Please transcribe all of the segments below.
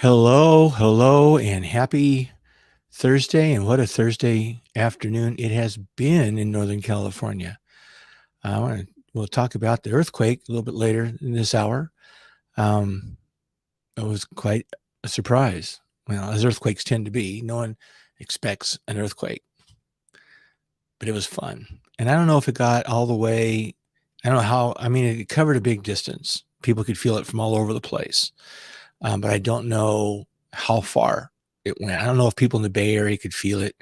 Hello, hello, and happy Thursday. And what a Thursday afternoon it has been in Northern California. We'll talk about the earthquake a little bit later in this hour. Um, it was quite a surprise. Well, as earthquakes tend to be, no one expects an earthquake, but it was fun. And I don't know if it got all the way, I don't know how, I mean, it covered a big distance. People could feel it from all over the place. But I don't know how far it went. I don't know if people in the Bay Area could feel it,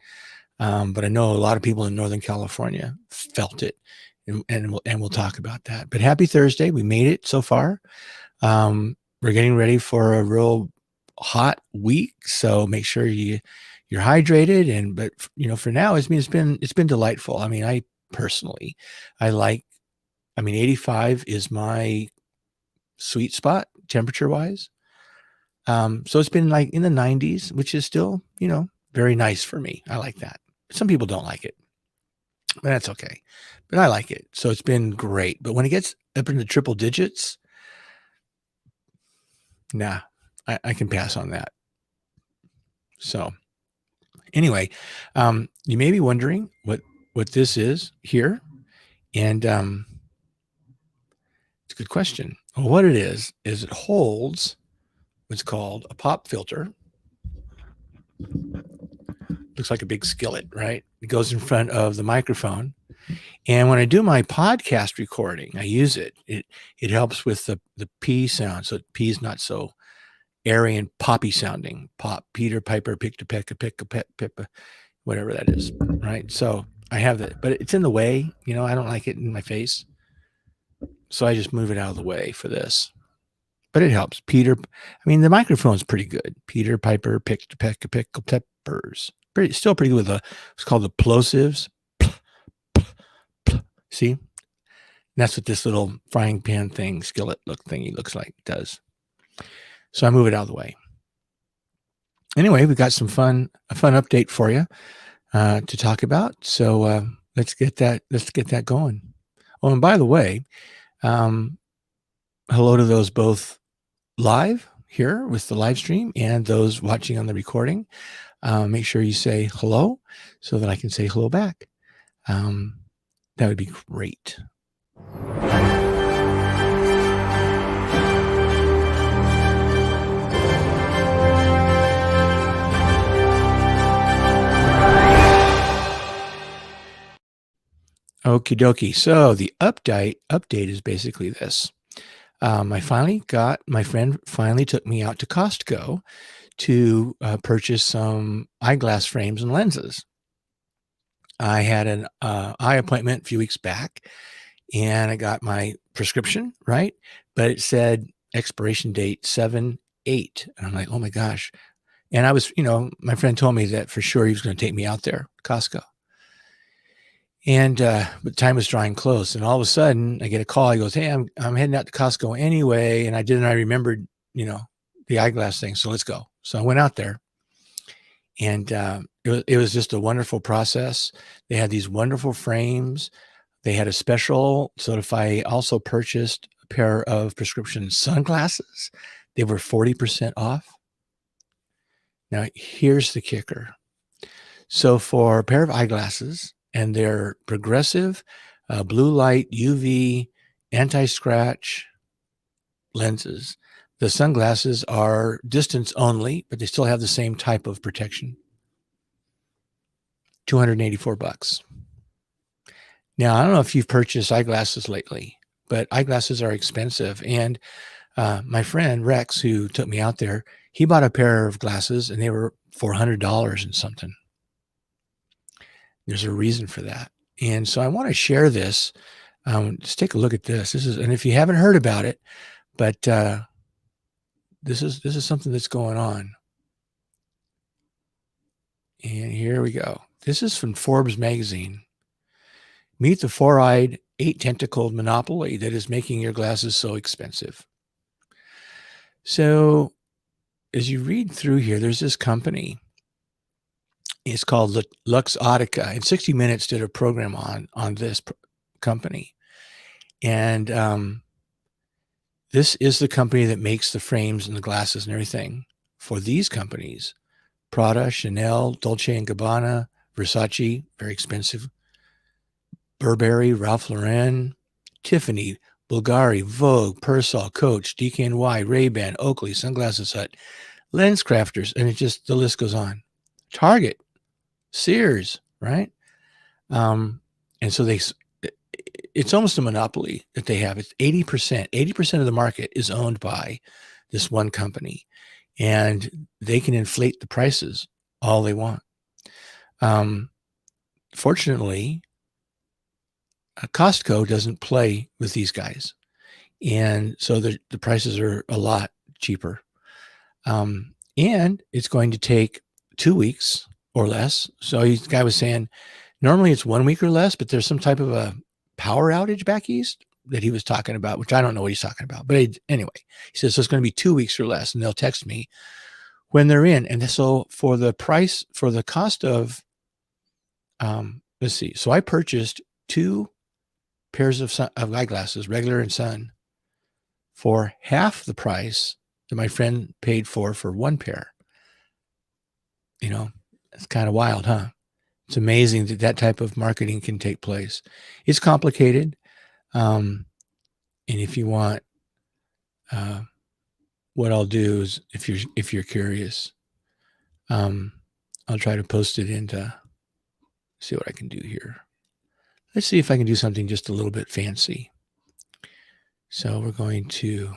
but I know a lot of people in Northern California felt it, and we'll talk about that. But happy Thursday, we made it so far. We're getting ready for a real hot week, so make sure you're hydrated. But for now, it's been delightful. I mean, I personally, I mean, 85 is my sweet spot temperature wise. So it's been like in the 90s, which is still, very nice for me. I like that. Some people don't like it, but that's okay. But I like it. So it's been great. But when it gets up into triple digits, nah, I can pass on that. So anyway, you may be wondering what this is here. And it's a good question. Well, what it is it holds what's called a pop filter. Looks like a big skillet, right? It goes in front of the microphone. And when I do my podcast recording, I use it. It helps with the P sound. So P is not so airy and poppy sounding. Pop, Peter, Piper, pick to peck, a pick, a pet, pip, whatever that is, right? So I have that, but it's in the way. I don't like it in my face. So I just move it out of the way for this. But it helps. Peter, I mean, the microphone's pretty good. Peter, Piper, pick to peck, a pickle peppers. Still pretty good with it's called the plosives. See? And that's what this little frying pan thing, skillet thingy looks like. It does. So I move it out of the way. Anyway, we've got a fun update for you to talk about. So let's get that going. Oh, and by the way, hello to those both live here with the live stream and those watching on the recording. Make sure you say hello so that I can say hello back. That would be great. Okie dokie. So the update is basically this. My friend finally took me out to Costco to purchase some eyeglass frames and lenses. I had an eye appointment a few weeks back, and I got my prescription, right? But it said expiration date 7/8. And I'm like, oh my gosh. And I was, my friend told me that for sure he was going to take me out there, Costco. And but time was drawing close, and all of a sudden I get a call. He goes, "Hey, I'm heading out to Costco anyway." And I remembered, the eyeglass thing. So let's go. So I went out there, and it was just a wonderful process. They had these wonderful frames. They had a special. So if I also purchased a pair of prescription sunglasses, they were 40% off. Now here's the kicker. So for a pair of eyeglasses, and they're progressive blue light UV anti-scratch lenses. The sunglasses are distance only, but they still have the same type of protection. $284. Now, I don't know if you've purchased eyeglasses lately, but eyeglasses are expensive. And my friend Rex, who took me out there, he bought a pair of glasses and they were $400 and something. There's a reason for that. And so I want to share this. Just take a look at this. And if you haven't heard about it, but this is something that's going on. And here we go. This is from Forbes magazine. Meet the four-eyed, eight-tentacled monopoly that is making your glasses so expensive. So as you read through here, there's this company. It's called Luxottica, and 60 Minutes did a program on this company. And this is the company that makes the frames and the glasses and everything for these companies: Prada, Chanel, Dolce & Gabbana, Versace, very expensive, Burberry, Ralph Lauren, Tiffany, Bulgari, Vogue, Persol, Coach, DKNY, Ray-Ban, Oakley, Sunglasses Hut, Lens Crafters, and it just, the list goes on. Target, Sears, right? And so it's almost a monopoly that they have. It's 80% of the market is owned by this one company, and they can inflate the prices all they want. Fortunately, Costco doesn't play with these guys, and so the prices are a lot cheaper. And it's going to take 2 weeks or less. So the guy was saying normally it's 1 week or less, but there's some type of a power outage back east that he was talking about, which I don't know what he's talking about. But anyway, he says, so it's going to be 2 weeks or less, and they'll text me when they're in. And so for the price, for the cost of, let's see. So I purchased 2 pairs of eyeglasses, regular and sun, for half the price that my friend paid for 1 pair. You know, it's kind of wild, huh? It's amazing that that type of marketing can take place. It's complicated. And if you want, what I'll do is, if you're curious, I'll try to post it into, see what I can do here. Let's see if I can do something just a little bit fancy. So we're going to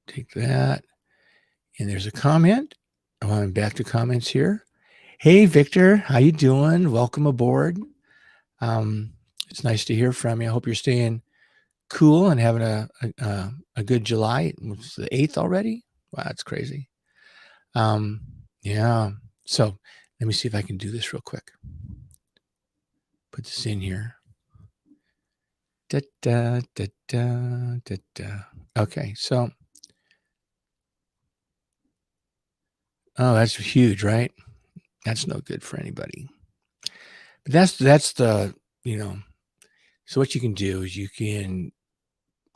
take that, and there's a comment. Oh, I'm back to comments here. Hey, Victor, how you doing? Welcome aboard. It's nice to hear from you. I hope you're staying cool and having a good July. It's the 8th already. Wow, that's crazy. Yeah. So let me see if I can do this real quick. Put this in here. Da, da, da, da, da, da. Okay, so. Oh, that's huge, right? That's no good for anybody. But that's the, so what you can do is you can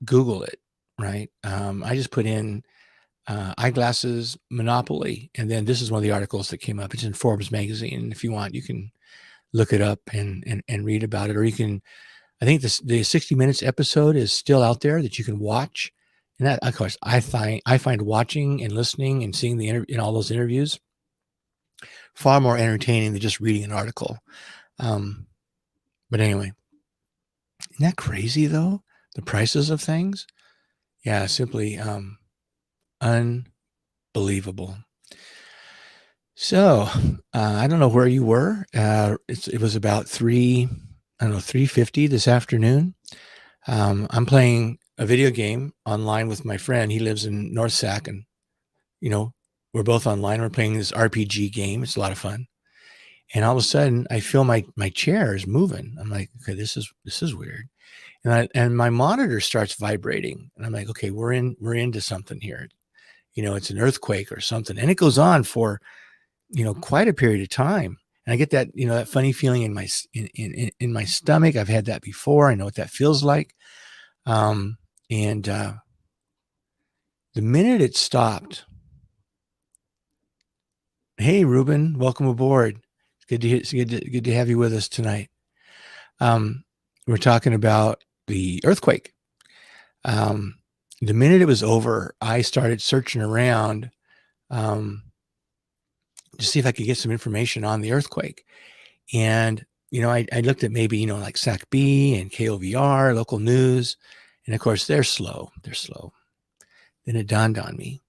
Google it, right? I just put in eyeglasses monopoly, and then this is one of the articles that came up. It's in Forbes magazine. And if you want, you can look it up and read about it, or you can, I think the 60 Minutes episode is still out there that you can watch. And that, of course, I find watching and listening and seeing in all those interviews far more entertaining than just reading an article. But anyway, isn't that crazy though? The prices of things? Yeah, simply unbelievable. So I don't know where you were. It was about 3:50 this afternoon. I'm playing a video game online with my friend. He lives in North Sac, and we're both online. We're playing this RPG game. It's a lot of fun. And all of a sudden, I feel my chair is moving. I'm like, okay, this is weird. And my monitor starts vibrating, and I'm like, okay, we're into something here. It's an earthquake or something, and it goes on for quite a period of time. And I get that that funny feeling in my stomach. I've had that before. I know what that feels like. And the minute it stopped, hey Ruben, welcome aboard. It's good to have you with us tonight. We're talking about the earthquake. The minute it was over, I started searching around to see if I could get some information on the earthquake. And, I looked at maybe, like SAC-B and KOVR, local news. And of course, they're slow. Then it dawned on me.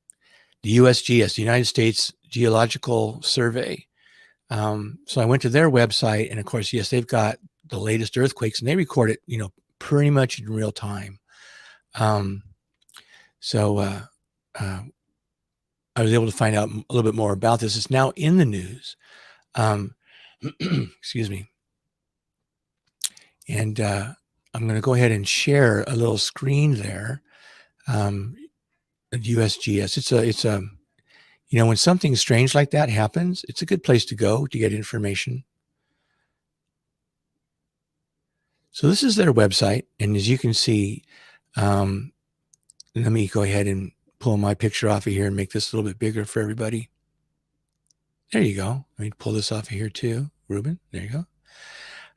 The USGS, the United States Geological Survey. So I went to their website, and of course, yes, they've got the latest earthquakes, and they record it, pretty much in real time. So I was able to find out a little bit more about this. It's now in the news. Excuse me. And I'm going to go ahead and share a little screen there. USGS. It's a when something strange like that happens, it's a good place to go to get information. So this is their website. And as you can see, let me go ahead and pull my picture off of here and make this a little bit bigger for everybody. There you go. Let me pull this off of here too, Ruben. There you go.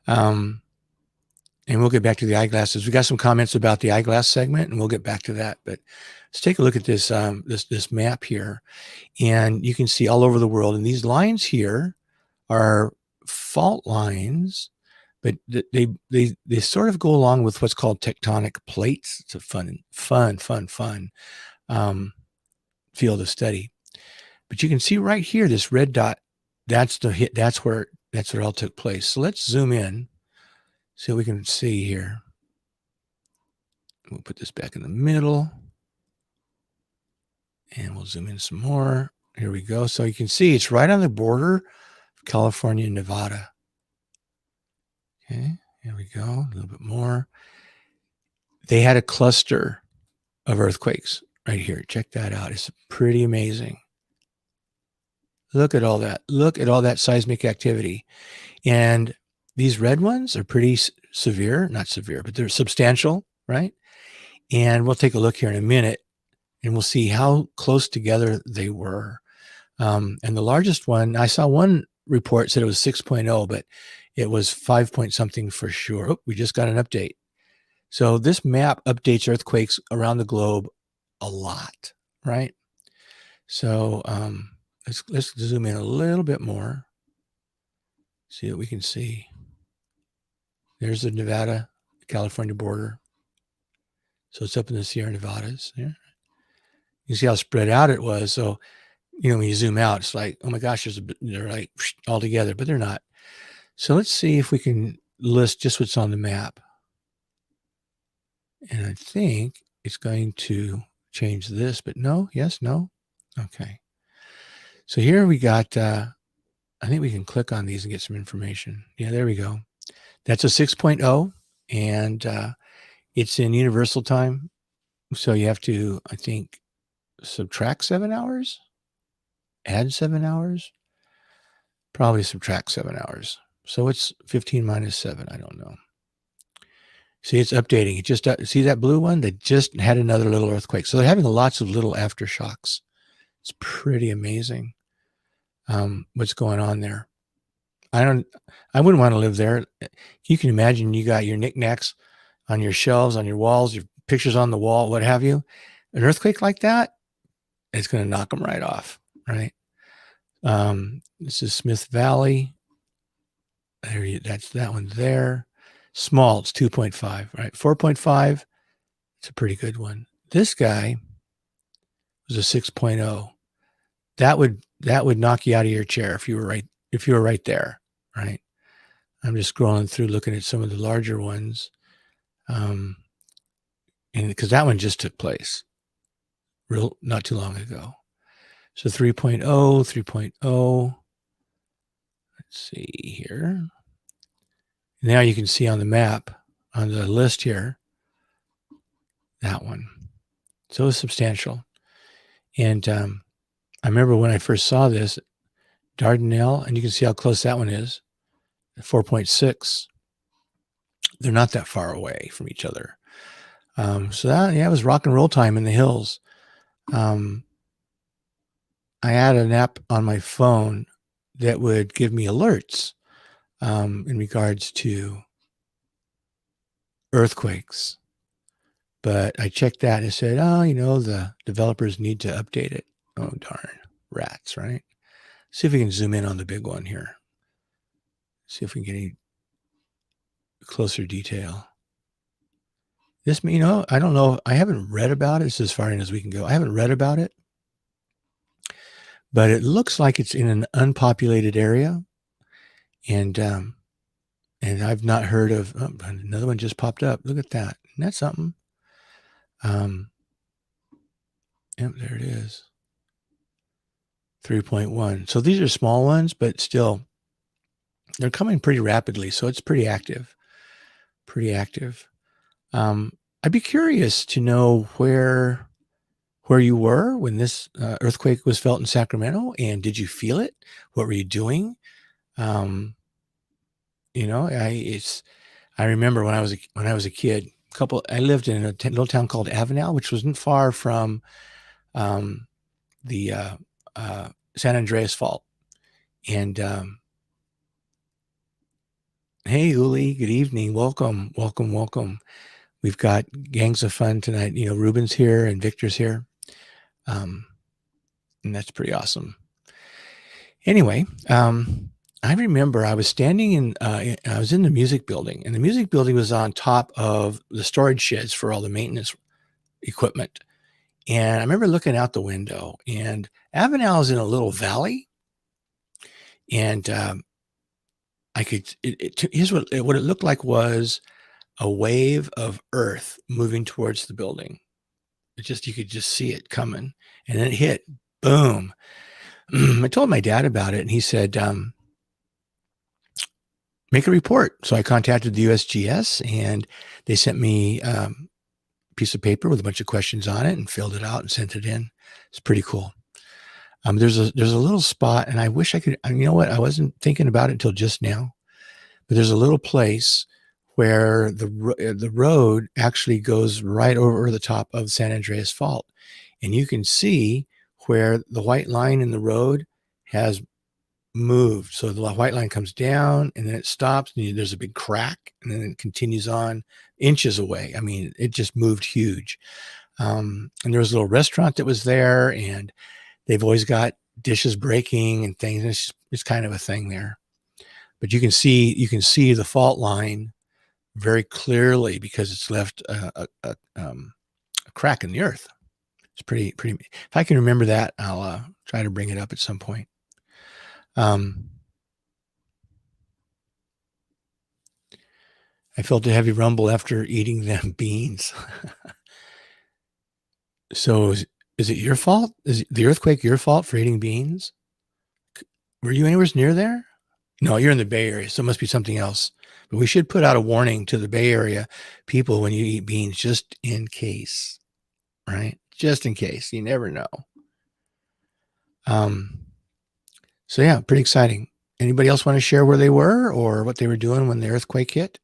And we'll get back to the eyeglasses. We got some comments about the eyeglass segment, and we'll get back to that. But let's take a look at this this map here, and you can see all over the world. And these lines here are fault lines, but they sort of go along with what's called tectonic plates. It's a fun field of study. But you can see right here, this red dot. That's the hit. That's where it all took place. So let's zoom in. See what we can see here. We'll put this back in the middle. And we'll zoom in some more. Here we go. So you can see it's right on the border of California and Nevada. Okay, here we go. A little bit more. They had a cluster of earthquakes right here. Check that out. It's pretty amazing. Look at all that. Look at all that seismic activity. And these red ones are pretty severe, not severe, but they're substantial, right? And we'll take a look here in a minute, and we'll see how close together they were. And the largest one, I saw one report said it was 6.0, but it was 5 point something for sure. Oh, we just got an update. So this map updates earthquakes around the globe a lot, right? So let's zoom in a little bit more. See what we can see. There's the Nevada, California border. So it's up in the Sierra Nevadas. Yeah. You see how spread out it was. So, when you zoom out, it's like, oh my gosh, they're like all together, but they're not. So let's see if we can list just what's on the map. And I think it's going to change this, but no, yes, no. Okay. So here we got, I think we can click on these and get some information. Yeah, there we go. That's a 6.0, and it's in universal time. So you have to, I think, subtract 7 hours, add 7 hours, probably subtract 7 hours. So it's 15 minus 7. I don't know. See, it's updating. It just, see that blue one? They just had another little earthquake. So they're having lots of little aftershocks. It's pretty amazing what's going on there. I wouldn't want to live there. You can imagine you got your knickknacks on your shelves, on your walls, your pictures on the wall, what have you. An earthquake like that, it's going to knock them right off, right? This is Smith Valley. That's that one there. Small, it's 2.5, right? 4.5, it's a pretty good one. This guy was a 6.0. That would knock you out of your chair if you were right there, right? I'm just scrolling through looking at some of the larger ones. And because that one just took place not too long ago. So 3.0, 3.0. Let's see here. Now you can see on the map, on the list here, that one. So it's substantial. And I remember when I first saw this, Dardanelle, and you can see how close that one is, 4.6. They're not that far away from each other. So that, it was rock and roll time in the hills. I had an app on my phone that would give me alerts in regards to earthquakes. But I checked that and it said, the developers need to update it. Oh, darn. Rats, right? See if we can zoom in on the big one here. See if we can get any closer detail. This, I don't know. I haven't read about it. It's as far in as we can go. I haven't read about it. But it looks like it's in an unpopulated area. And I've not heard of, another one just popped up. Look at that. Isn't that something? Yep, there it is. 3.1. So these are small ones, but still, they're coming pretty rapidly. So it's pretty active. Pretty active. I'd be curious to know where you were when this earthquake was felt in Sacramento, and did you feel it? What were you doing? I remember when I was a kid, I lived in a little town called Avenel, which wasn't far from um, the San Andreas Fault. And hey, Uli, good evening. Welcome, welcome, welcome. We've got gangs of fun tonight. You know, Ruben's here and Victor's here. And that's pretty awesome. Anyway, I remember I was standing I was in the music building, and the music building was on top of the storage sheds for all the maintenance equipment. And I remember looking out the window, and Avenel is in a little valley, and I could. Here's what it looked like was a wave of earth moving towards the building. You could just see it coming, and then it hit. Boom. I told my dad about it, and he said, make a report. So I contacted the USGS, and they sent me a piece of paper with a bunch of questions on it and filled it out and sent it in. It's pretty cool. There's a little spot, and I wish I could, you know what? I wasn't thinking about it until just now, but there's a little place where the road actually goes right over the top of the San Andreas Fault. And you can see where the white line in the road has moved. So the white line comes down and then it stops, and there's a big crack, and then it continues on inches away. I mean, it just moved huge. And there was a little restaurant that was there, and they've always got dishes breaking and things. It's kind of a thing there. But you can see the fault line very clearly because it's left a crack in the earth. It's pretty. If I can remember that, I'll try to bring it up at some point. I felt a heavy rumble after eating them beans. So is it your fault? Is the earthquake your fault for eating beans? Were you anywhere near there? No, you're in the Bay Area, so it must be something else. But we should put out a warning to the Bay Area people when you eat beans, just in case, right? Just in case. You never know. So yeah, pretty exciting. Anybody else want to share where they were or what they were doing when the earthquake hit?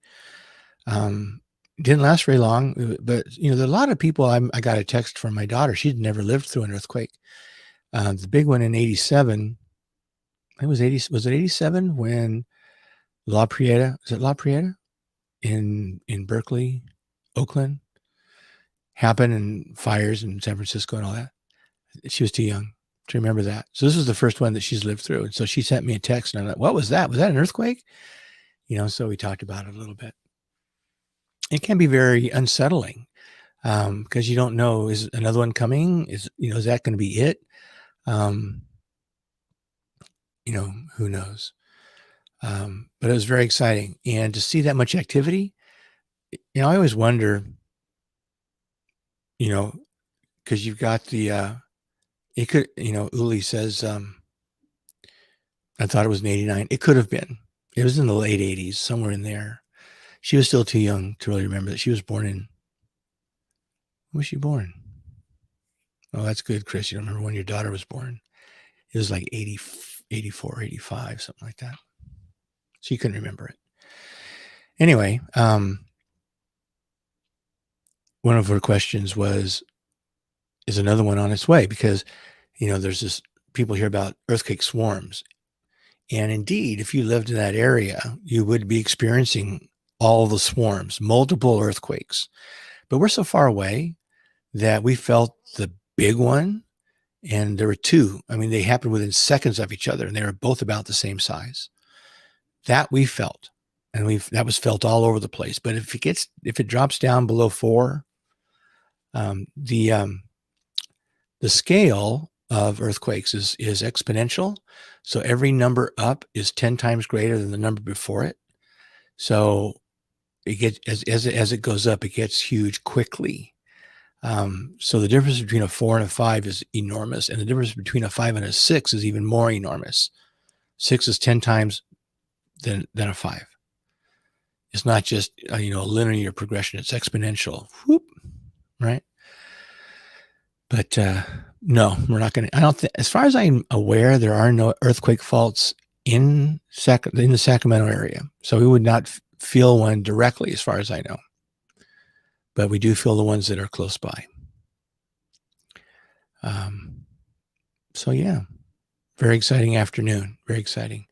Didn't last very long, but you know, there are a lot of people. I got a text from my daughter. She'd never lived through an earthquake. The big one in '87. It was 80. Was it '87 when La Prieta? Is it La Prieta in Berkeley, Oakland, happened, and fires in San Francisco and all that? She was too young to remember that. So this was the first one that she's lived through. And so she sent me a text, and I'm like, what was that? Was that an earthquake? You know, so we talked about it a little bit. It can be very unsettling because you don't know, is another one coming? Is that going to be it? Who knows? But it was very exciting. And to see that much activity, I always wonder, because you've got the, it could, Uli says, I thought it was in '89. It could have been. It was in the late '80s, somewhere in there. She was still too young to really remember that. She was born in, when was she born? Oh, that's good, Chris. You don't remember when your daughter was born. It was like 84, 85, something like that. So you couldn't remember it. Anyway, one of her questions was, is another one on its way? Because, there's this, people hear about earthquake swarms. And indeed, if you lived in that area, you would be experiencing all the swarms, multiple earthquakes. But we're so far away that we felt the big one, and there were two. I mean, they happened within seconds of each other, and they were both about the same size. That we felt, and that was felt all over the place. But if it drops down below 4, the scale of earthquakes is exponential. So every number up is 10 times greater than the number before it. So it gets, as it goes up, it gets huge quickly. So the difference between a 4 and a 5 is enormous, and the difference between a 5 and a 6 is even more enormous. 6 is 10 times than a 5. It's not just a linear progression; it's exponential. Whoop, right? But no, we're not going to. I don't think, as far as I'm aware, there are no earthquake faults in the Sacramento area, so we would not feel one directly, as far as I know. But we do feel the ones that are close by. So yeah, very exciting afternoon. Very exciting.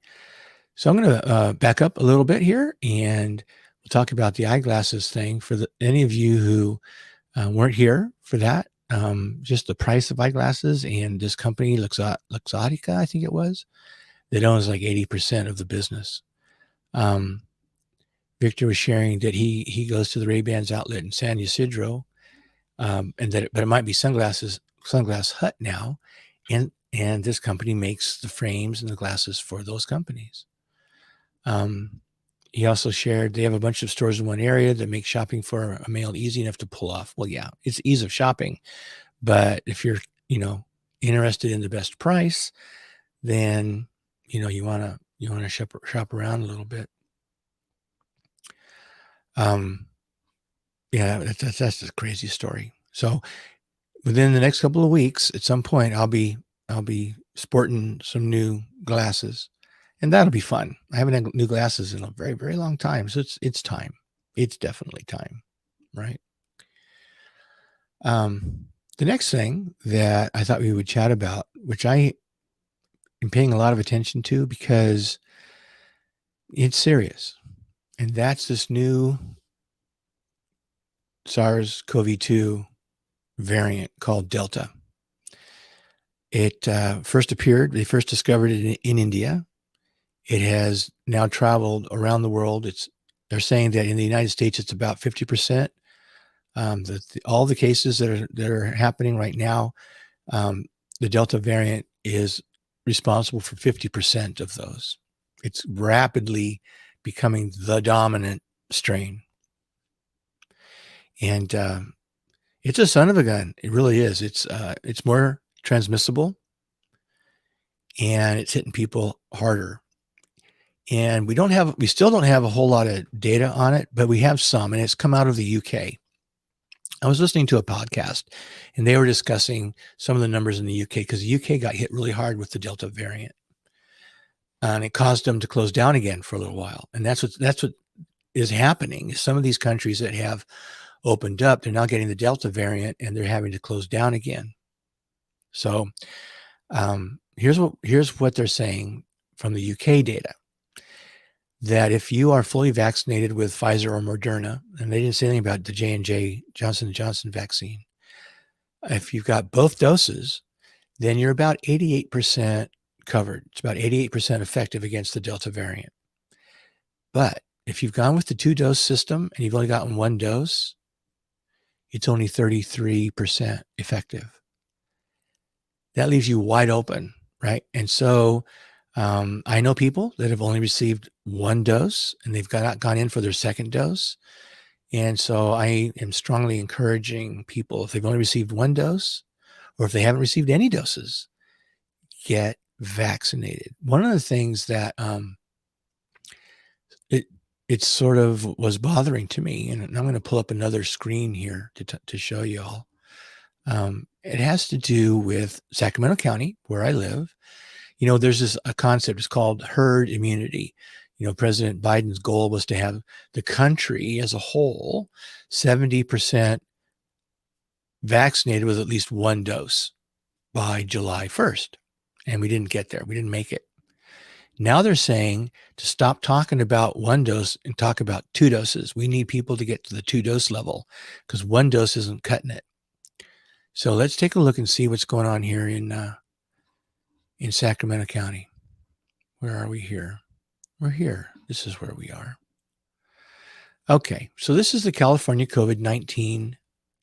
So I'm going to back up a little bit here, and we'll talk about the eyeglasses thing for any of you who weren't here for that. Just the price of eyeglasses and this company, Luxottica, I think it was, that owns like 80% of the business. Victor was sharing that he goes to the Ray-Bans outlet in San Ysidro, but it might be Sunglass Hut now, and this company makes the frames and the glasses for those companies. He also shared they have a bunch of stores in one area that make shopping for a male easy enough to pull off. Well, yeah, it's ease of shopping, but if you're interested in the best price, then you want to shop around a little bit. Yeah, that's a crazy story. So within the next couple of weeks, at some point, I'll be sporting some new glasses, and that'll be fun. I haven't had new glasses in a very, very long time, so it's time. It's definitely time, right? The next thing that I thought we would chat about, which I am paying a lot of attention to because it's serious, and that's this new SARS-CoV-2 variant called Delta. It they first discovered it in India. It has now traveled around the world. They're saying that in the United States, it's about 50%. All the cases that are happening right now, the Delta variant is responsible for 50% of those. It's rapidly becoming the dominant strain. And it's a son of a gun. It really is. It's more transmissible, and it's hitting people harder. And we still don't have a whole lot of data on it, but we have some, and it's come out of the UK. I was listening to a podcast, and they were discussing some of the numbers in the UK because the UK got hit really hard with the Delta variant, and it caused them to close down again for a little while. And that's what is happening. Is some of these countries that have opened up, they're now getting the Delta variant, and they're having to close down again. So here's what they're saying from the UK data. That if you are fully vaccinated with Pfizer or Moderna, and they didn't say anything about the J&J Johnson & Johnson vaccine, if you've got both doses, then you're about 88% covered. It's about 88% effective against the Delta variant. But if you've gone with the 2-dose system and you've only gotten 1 dose, it's only 33% effective. That leaves you wide open, right? And so I know people that have only received 1 dose and they've gone in for their 2nd dose. And so I am strongly encouraging people, if they've only received 1 dose or if they haven't received any doses, get vaccinated. One of the things that it sort of was bothering to me, and I'm going to pull up another screen here to show you all. It has to do with Sacramento County, where I live. There's a concept, it's called herd immunity. President Biden's goal was to have the country as a whole 70% vaccinated with at least 1 dose by July 1st. And we didn't get there. We didn't make it. Now they're saying to stop talking about 1 dose and talk about 2 doses. We need people to get to the 2-dose level because 1 dose isn't cutting it. So let's take a look and see what's going on here in Sacramento County. Where are we here? We're here. This is where we are. Okay, so this is the California COVID-19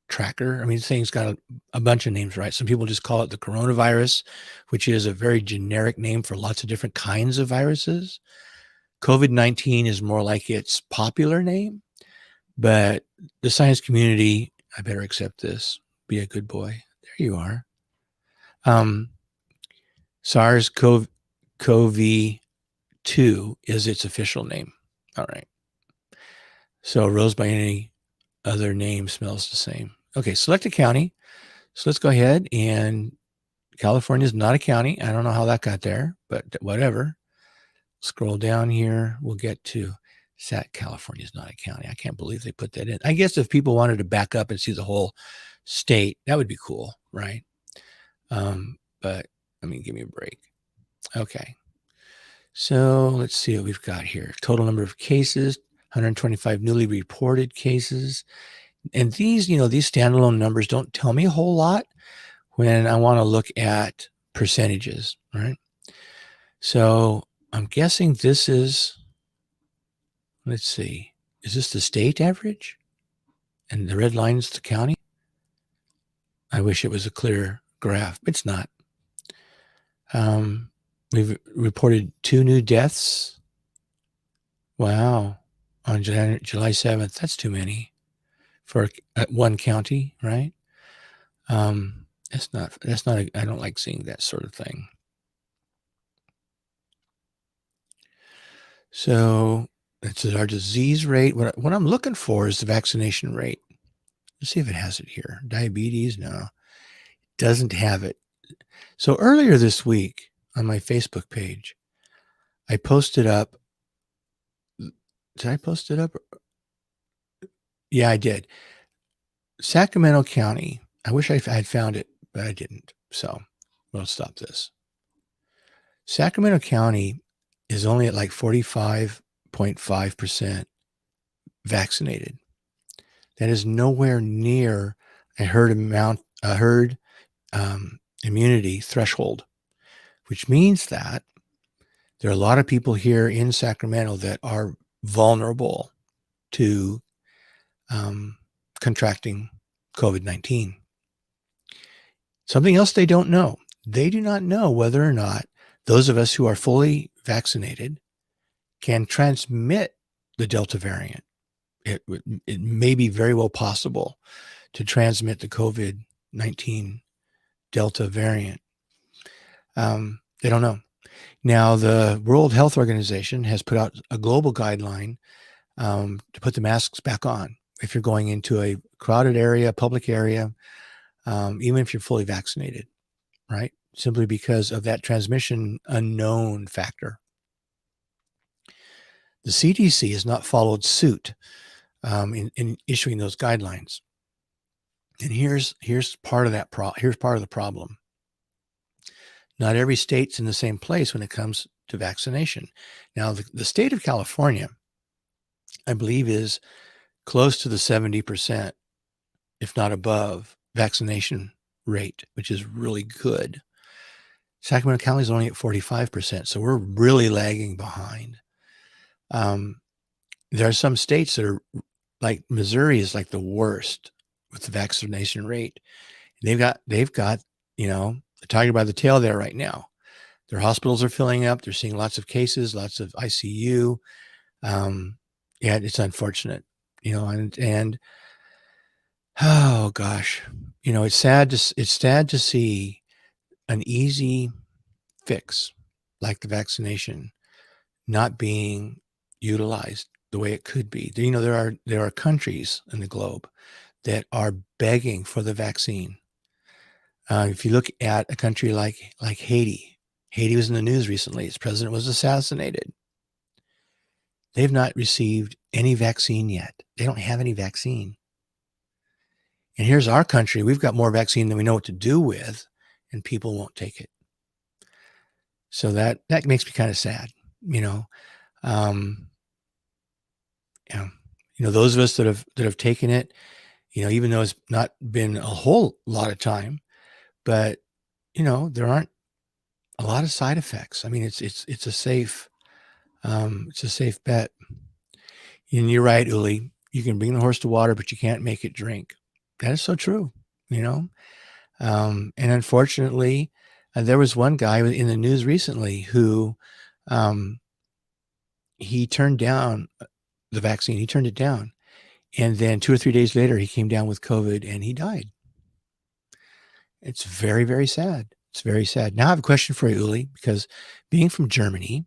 tracker. I mean, this thing's got a bunch of names, right? Some people just call it the coronavirus, which is a very generic name for lots of different kinds of viruses. COVID-19 is more like its popular name, but the science community, I better accept this. Be a good boy. There you are. SARS-CoV-2 is its official name. All right. So rose by any other name smells the same. Okay, select a county. So let's go ahead, and California is not a county. I don't know how that got there, but whatever. Scroll down here. We'll get to California is not a county. I can't believe they put that in. I guess if people wanted to back up and see the whole state, that would be cool, right? But I mean, give me a break. Okay. So let's see what we've got here. Total number of cases, 125 newly reported cases. And these, these standalone numbers don't tell me a whole lot when I want to look at percentages, right? So I'm guessing this is, let's see, is this the state average? And the red line is the county? I wish it was a clear graph, but it's not. We've reported 2 new deaths. Wow. On July 7th. That's too many for one county, right? That's not, I don't like seeing that sort of thing. So it's our disease rate. What I'm looking for is the vaccination rate. Let's see if it has it here. Diabetes, no, it doesn't have it. So earlier this week on my Facebook page, I posted up. Did I post it up? Yeah, I did. Sacramento County. I wish I had found it, but I didn't. So we'll stop this. Sacramento County is only at like 45.5% vaccinated. That is nowhere near a herd immunity threshold, which means that there are a lot of people here in Sacramento that are vulnerable to contracting COVID-19. Something else they don't know. They do not know whether or not those of us who are fully vaccinated can transmit the Delta variant. It may be very well possible to transmit the COVID-19 Delta variant. They don't know. Now, the World Health Organization has put out a global guideline to put the masks back on if you're going into a crowded area, public area, even if you're fully vaccinated, right? Simply because of that transmission unknown factor. The CDC has not followed suit in issuing those guidelines. And here's part of that here's part of the problem. Not every state's in the same place when it comes to vaccination. Now, the state of California, I believe, is close to the 70%, if not above, vaccination rate, which is really good. Sacramento County is only at 45%, so we're really lagging behind. There are some states that are like Missouri is like the worst with the vaccination rate. They've got, the tiger by the tail there right now. Their hospitals are filling up. They're seeing lots of cases, lots of ICU. Yeah, it's unfortunate, and oh gosh, it's sad to see an easy fix like the vaccination not being utilized the way it could be. There are countries in the globe that are begging for the vaccine. If you look at a country like Haiti, Haiti was in the news recently. Its president was assassinated. They've not received any vaccine yet. They don't have any vaccine. And here's our country. We've got more vaccine than we know what to do with, and people won't take it. So that makes me kind of sad, those of us that have taken it, even though it's not been a whole lot of time, but there aren't a lot of side effects. I mean, it's a safe bet. And you're right, Uli. You can bring the horse to water, but you can't make it drink. That is so true. And unfortunately, there was one guy in the news recently who he turned down the vaccine. He turned it down. And then 2 or 3 days later, he came down with COVID and he died. It's very, very sad. It's very sad. Now I have a question for you, Uli, because being from Germany,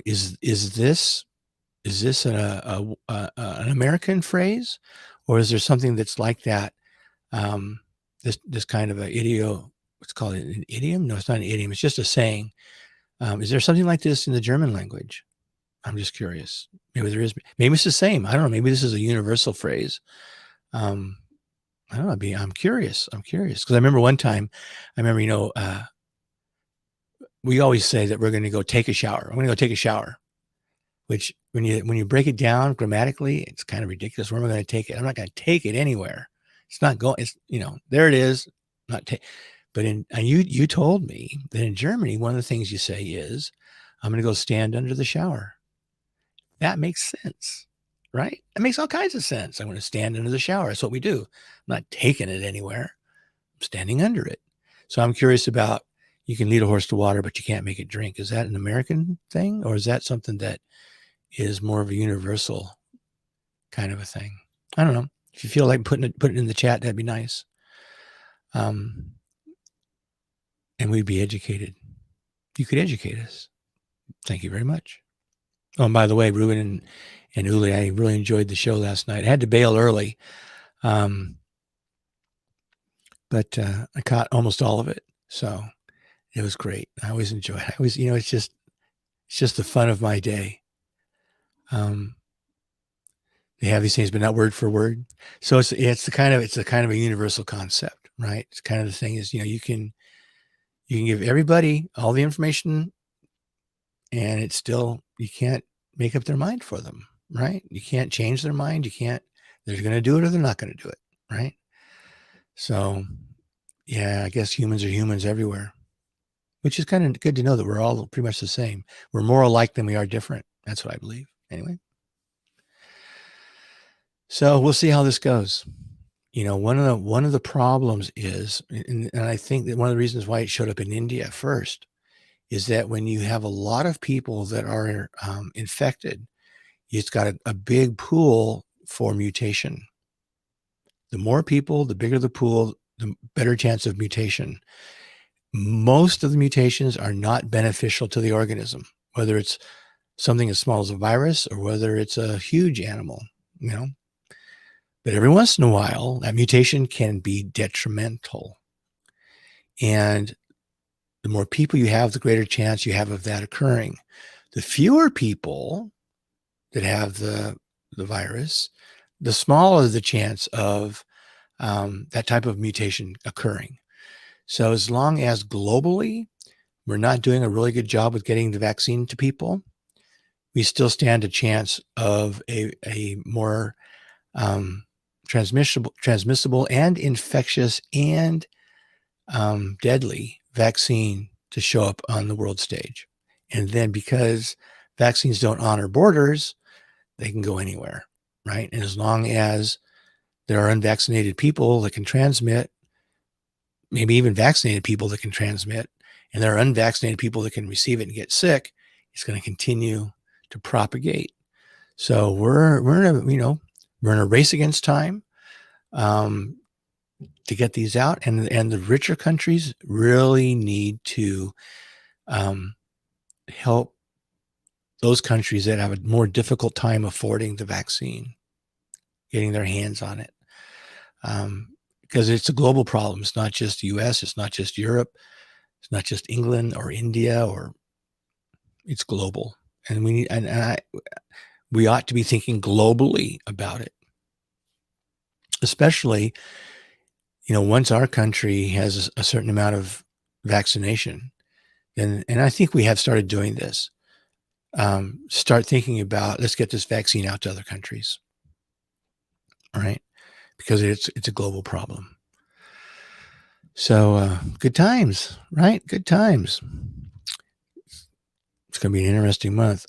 is this an American phrase, or is there something that's like that? This kind of what's called an idiom? No, it's not an idiom. It's just a saying. Is there something like this in the German language? I'm just curious. Maybe there is. Maybe it's the same. I don't know. Maybe this is a universal phrase. I don't know. I'm curious. Because I remember one time, we always say that we're going to go take a shower. I'm going to go take a shower, which when you break it down grammatically, it's kind of ridiculous. Where am I going to take it? I'm not going to take it anywhere. It's not going, it's, there it is. Not take, but you told me that in Germany, one of the things you say is, I'm going to go stand under the shower. That makes sense, right? It makes all kinds of sense. I'm going to stand under the shower. That's what we do. I'm not taking it anywhere. I'm standing under it. So I'm curious about, you can lead a horse to water, but you can't make it drink. Is that an American thing, or is that something that is more of a universal kind of a thing? I don't know. If you feel like put it in the chat, that'd be nice. And we'd be educated. You could educate us. Thank you very much. Oh, and by the way, Ruben and Uli, I really enjoyed the show last night. I had to bail early, but I caught almost all of it. So it was great. I always enjoy it. I always, it's just the fun of my day. They have these things, but not word for word. So it's the kind of a universal concept, right? It's kind of the thing is, you can give everybody all the information, and it's still, you can't make up their mind for them, right? You can't change their mind. They're going to do it or they're not going to do it, right? So, yeah, I guess humans are humans everywhere, which is kind of good to know that we're all pretty much the same. We're more alike than we are different. That's what I believe. Anyway. So we'll see how this goes. One of the problems is, and I think that one of the reasons why it showed up in India first is that when you have a lot of people that are infected, it's got a big pool for mutation. The more people, the bigger the pool, the better chance of mutation. Most of the mutations are not beneficial to the organism, whether it's something as small as a virus or whether it's a huge animal, But every once in a while, that mutation can be detrimental. And the more people you have, the greater chance you have of that occurring. The fewer people that have the virus, the smaller the chance of that type of mutation occurring. So as long as globally we're not doing a really good job with getting the vaccine to people, we still stand a chance of a more transmissible and infectious and deadly vaccine to show up on the world stage. And then because vaccines don't honor borders, they can go anywhere, right? And as long as there are unvaccinated people that can transmit, maybe even vaccinated people that can transmit, and there are unvaccinated people that can receive it and get sick, it's going to continue to propagate. So we're in a race against time to get these out, and the richer countries really need to help those countries that have a more difficult time affording the vaccine, getting their hands on it, because it's a global problem. It's not just the U.S. It's not just Europe. It's not just England or India, or it's global, and we ought to be thinking globally about it, especially once our country has a certain amount of vaccination, and I think we have started doing this. Start thinking about, let's get this vaccine out to other countries, all right? Because it's a global problem. So good times, right? Good times. It's going to be an interesting month.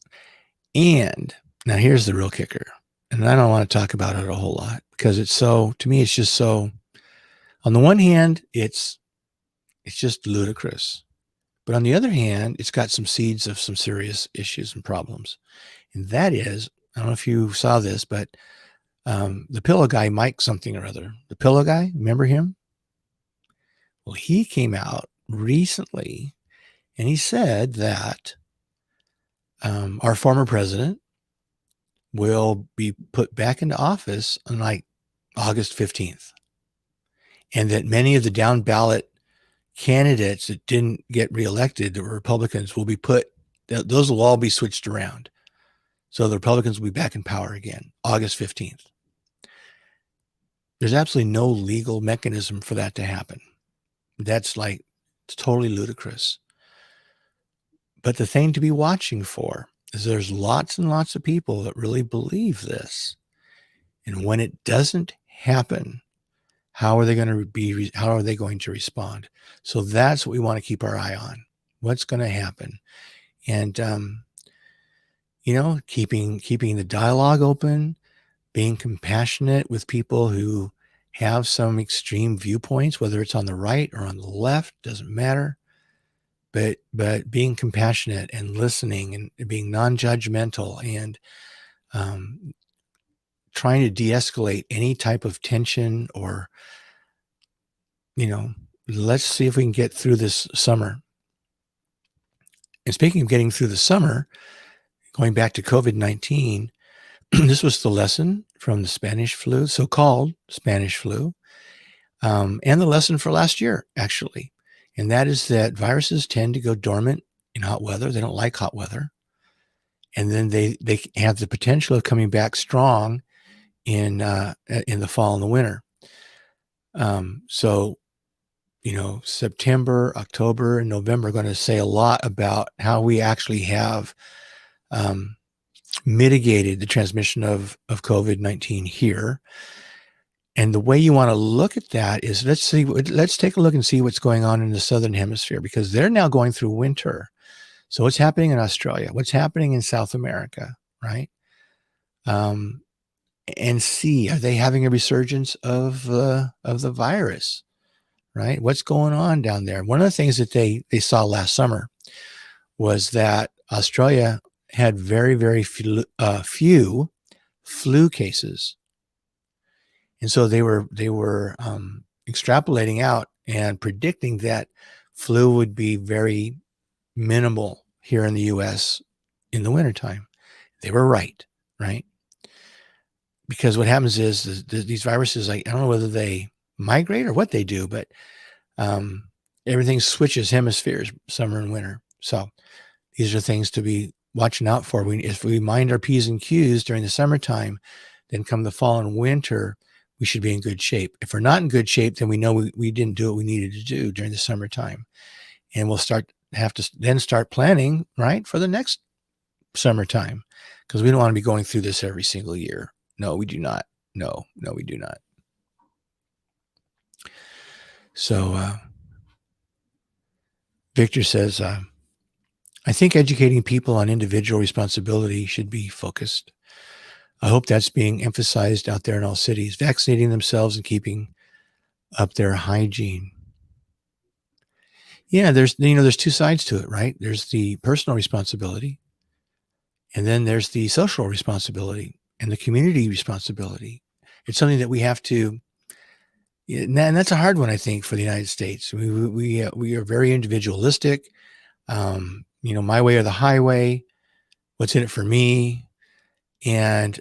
And now here's the real kicker. And I don't want to talk about it a whole lot because to me, it's just so, on the one hand, it's just ludicrous. But on the other hand, it's got some seeds of some serious issues and problems. And that is, I don't know if you saw this, but the pillow guy, Mike something or other, the pillow guy, remember him? Well, he came out recently and he said that our former president will be put back into office on like August 15th. And that many of the down ballot candidates that didn't get reelected, that were Republicans, will be those will all be switched around. So the Republicans will be back in power again, August 15th. There's absolutely no legal mechanism for that to happen. That's like, it's totally ludicrous. But the thing to be watching for is there's lots and lots of people that really believe this. And when it doesn't happen, how are they going to respond? So that's what we want to keep our eye on. What's going to happen? And, keeping the dialogue open, being compassionate with people who have some extreme viewpoints, whether it's on the right or on the left, doesn't matter. But being compassionate and listening and being non-judgmental and trying to de-escalate any type of tension, or let's see if we can get through this summer. And speaking of getting through the summer, going back to COVID-19, this was the lesson from the Spanish flu, so-called Spanish flu, and the lesson for last year, actually. And that is that viruses tend to go dormant in hot weather. They don't like hot weather. And then they have the potential of coming back strong in the fall and the winter. So, September, October, and November are going to say a lot about how we actually have mitigated the transmission of COVID-19 here. And the way you want to look at that is let's take a look and see what's going on in the Southern Hemisphere, because they're now going through winter. So what's happening in Australia? What's happening in South America, right? And see, are they having a resurgence of the virus, right? What's going on down there? One of the things that they saw last summer was that Australia had very, very few flu cases. And so they were extrapolating out and predicting that flu would be very minimal here in the U.S. in the wintertime. They were right? Because what happens is these viruses, I don't know whether they migrate or what they do, but everything switches hemispheres, summer and winter. So these are things to be watching out for. If we mind our P's and Q's during the summertime, then come the fall and winter, we should be in good shape. If we're not in good shape, then we know we didn't do what we needed to do during the summertime. And we'll have to then start planning, right, for the next summertime, because we don't want to be going through this every single year. No, we do not. No, we do not. So Victor says, I think educating people on individual responsibility should be focused. I hope that's being emphasized out there in all cities, vaccinating themselves and keeping up their hygiene. Yeah, there's two sides to it, right? There's the personal responsibility, and then there's the social responsibility and the community responsibility. It's something that we have to, and that's a hard one, I think, for the United States. We are very individualistic. My way or the highway. What's in it for me? And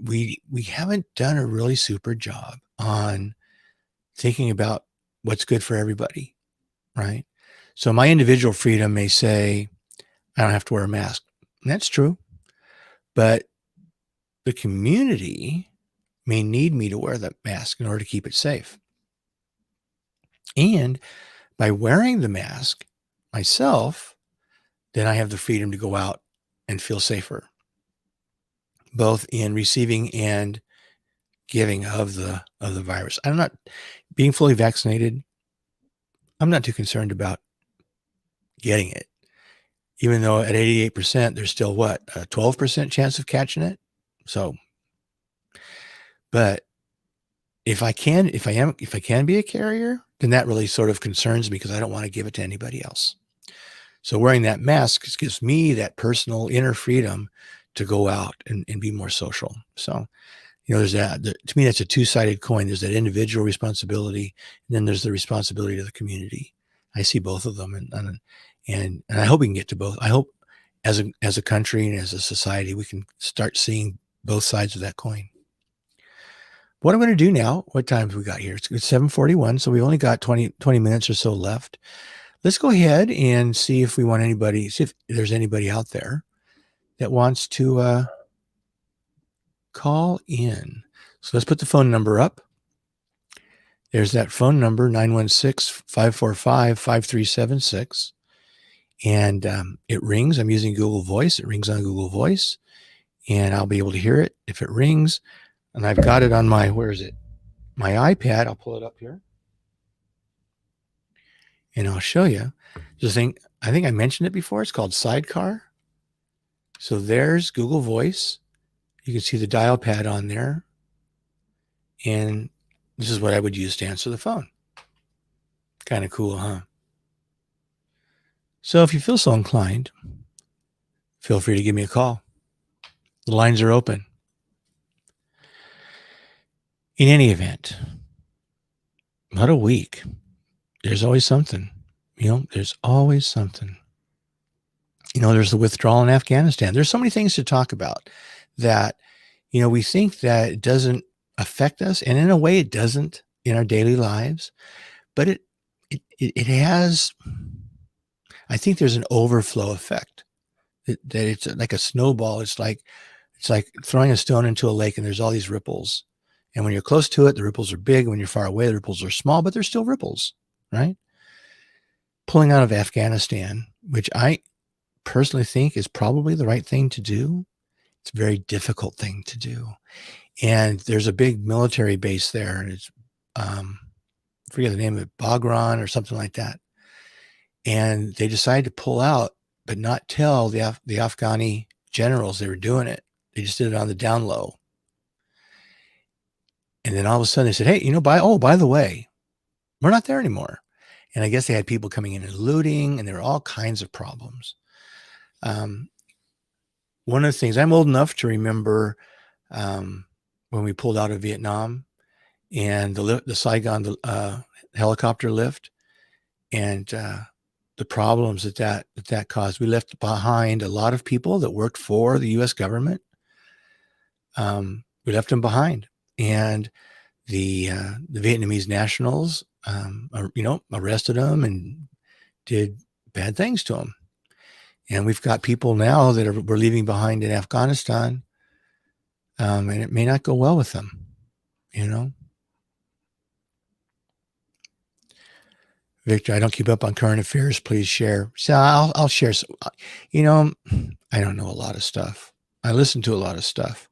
we haven't done a really super job on thinking about what's good for everybody, right? So my individual freedom may say, I don't have to wear a mask. And that's true. But the community may need me to wear the mask in order to keep it safe. And by wearing the mask myself, then I have the freedom to go out and feel safer, both in receiving and giving of the virus. I'm not being fully vaccinated. I'm not too concerned about getting it, even though at 88%, there's still a 12% chance of catching it. So, but if I can be a carrier, then that really sort of concerns me, because I don't want to give it to anybody else. So wearing that mask gives me that personal inner freedom to go out and be more social. So, there's that. To me, that's a two-sided coin. There's that individual responsibility, and then there's the responsibility to the community. I see both of them, and I hope we can get to both. I hope as a country and as a society, we can start seeing both sides of that coin. What I'm going to do now, what time have we got here? It's 7:41, so we only got 20 minutes or so left. Let's go ahead and see if there's anybody out there that wants to call in. So let's put the phone number up. there's that phone number, 916-545-5376. And it rings. I'm using Google Voice. It rings on Google Voice, and I'll be able to hear it if it rings. And I've got it on my, where is it? My iPad. I'll pull it up here, and I'll show you. Just think, I think I mentioned it before. It's called Sidecar. So there's Google Voice. You can see the dial pad on there. And this is what I would use to answer the phone. Kind of cool, huh? So if you feel so inclined, feel free to give me a call. The lines are open. In any event, what a week. There's always something. There's always something. There's the withdrawal in Afghanistan. There's so many things to talk about that, we think that it doesn't affect us. And in a way, it doesn't in our daily lives. But it has, I think there's an overflow effect. That it's like a snowball. It's like throwing a stone into a lake and there's all these ripples. And when you're close to it, the ripples are big. When you're far away, the ripples are small, but they're still ripples, right? Pulling out of Afghanistan, which I personally think is probably the right thing to do. It's a very difficult thing to do. And there's a big military base there. And it's, I forget the name of it, Bagram or something like that. And they decided to pull out, but not tell the Afghani generals they were doing it. They just did it on the down low. And then all of a sudden they said, hey, by the way, we're not there anymore. And I guess they had people coming in and looting, and there were all kinds of problems. One of the things, I'm old enough to remember when we pulled out of Vietnam and the Saigon helicopter lift, and the problems that caused. We left behind a lot of people that worked for the U.S. government. We left them behind, and the Vietnamese nationals, arrested them and did bad things to them. And we've got people now that we're leaving behind in Afghanistan, and it may not go well with them, Victor, I don't keep up on current affairs. Please share. So I'll share some, I don't know a lot of stuff. I listen to a lot of stuff.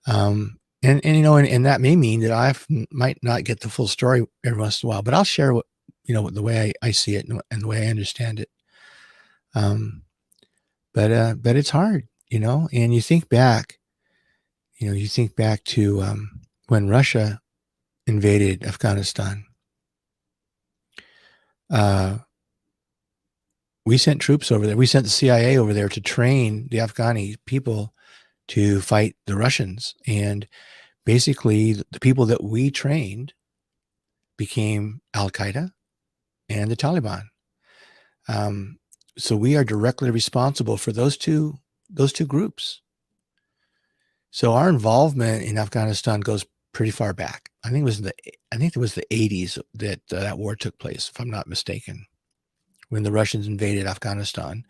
And that may mean that I might not get the full story every once in a while, but I'll share what, the way I see it and the way I understand it. But it's hard, and you think back to when Russia invaded Afghanistan. We sent troops over there. We sent the CIA over there to train the Afghani people to fight the Russians. And basically the people that we trained became Al-Qaeda and the Taliban. So we are directly responsible for those two groups. So our involvement in Afghanistan goes pretty far back. I think it was the 80s that war took place, if I'm not mistaken, when the Russians invaded Afghanistan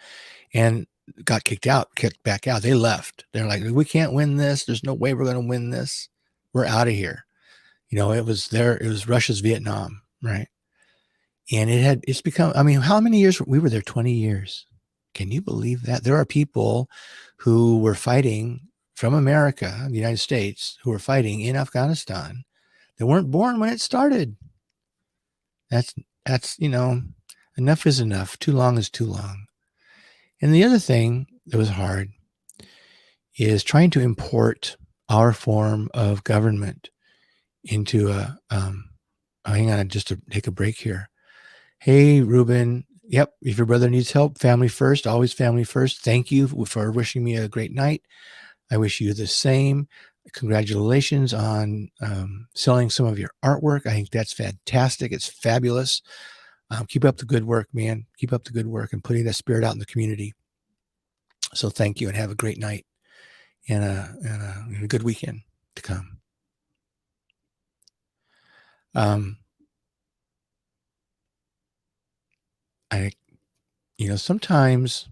and got kicked back out. They left. They're like, we can't win this. There's no way we're going to win this. We're out of here. It was Russia's Vietnam, right? And it's become, how many years? We were there 20 years. Can you believe that? There are people who were fighting from America, the United States, who were fighting in Afghanistan that weren't born when it started. That's enough is enough. Too long is too long. And the other thing that was hard is trying to import our form of government into hang on, just to take a break here. Hey, Ruben. Yep. If your brother needs help, family first, always family first. Thank you for wishing me a great night. I wish you the same. Congratulations on selling some of your artwork. I think that's fantastic. It's fabulous. Keep up the good work, man. Keep up the good work and putting that spirit out in the community. So thank you and have a great night and a good weekend to come. Sometimes